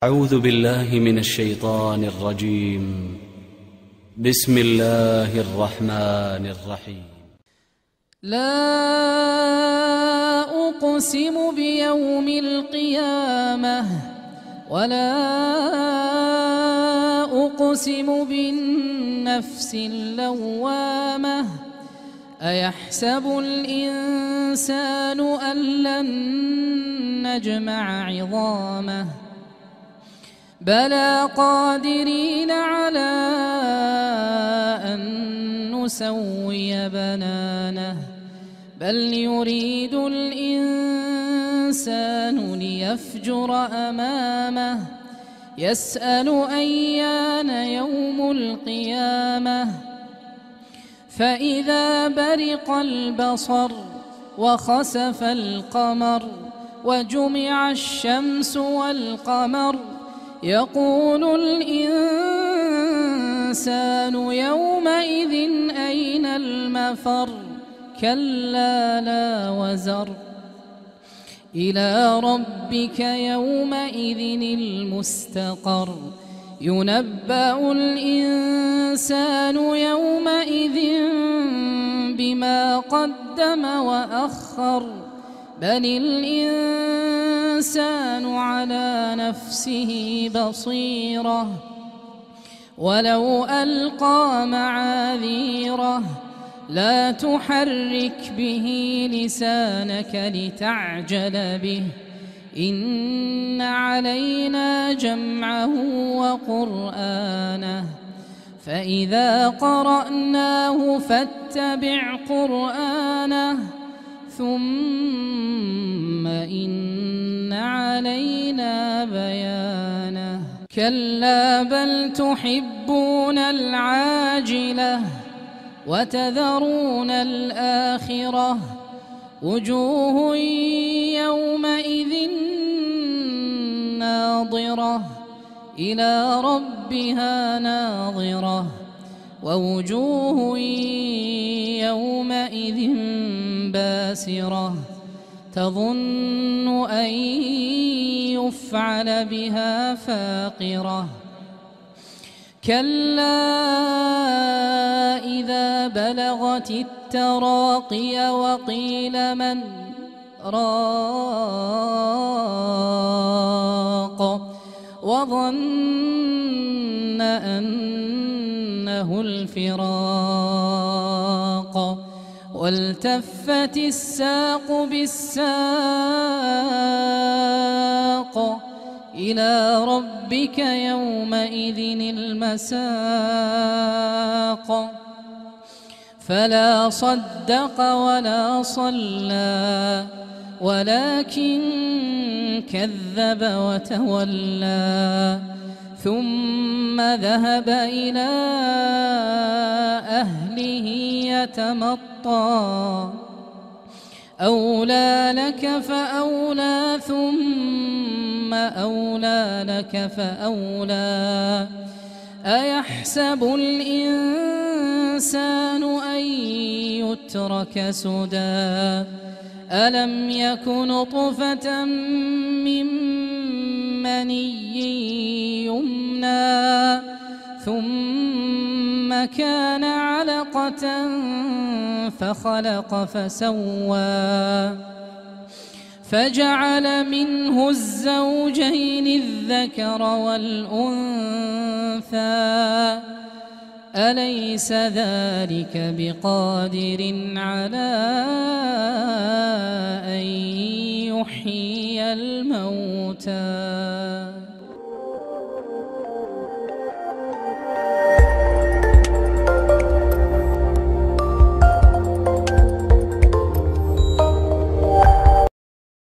أعوذ بالله من الشيطان الرجيم. بسم الله الرحمن الرحيم. لا أقسم بيوم القيامة ولا أقسم بالنفس اللوامة أيحسب الإنسان أن لن نجمع عظامه بلى قادرين على أن نسوي بنانه بل يريد الإنسان ليفجر أمامه يسأل أيان يوم القيامة فإذا برق البصر وخسف القمر وجمع الشمس والقمر يقول الإنسان يومئذ أين المفر كلا لا وزر إلى ربك يومئذ المستقر ينبأ الإنسان يومئذ بما قدم وأخر بل الإنسان على نفسه بصيرة ولو ألقى معاذيره لا تحرك به لسانك لتعجل به إن علينا جمعه وقرآنه فإذا قرأناه فاتبع قرآنه ثم إن علينا بيانه كلا بل تحبون العاجلة وتذرون الآخرة وجوه يومئذ ناظرة إلى ربها ناظرة ووجوه يومئذ باسرة تظن أن يفعل بها فاقرة كلا إذا بلغت التراقي وقيل من راق وظن أنه الفراق والتفت الساق بالساق إلى ربك يومئذ المساق فلا صدق ولا صلى ولكن كذب وتولى ثم ذهب إلى أهله يتمطى أولى لك فأولى ثم أولى لك فأولى أيحسب الإنسان أن يترك سدى ألم يك نطفة من مني يمنى ثم كان علقة فخلق فسوى فجعل منه الزوجين الذكر والأنثى أليس ذلك بقادر على أن يحيي الموتى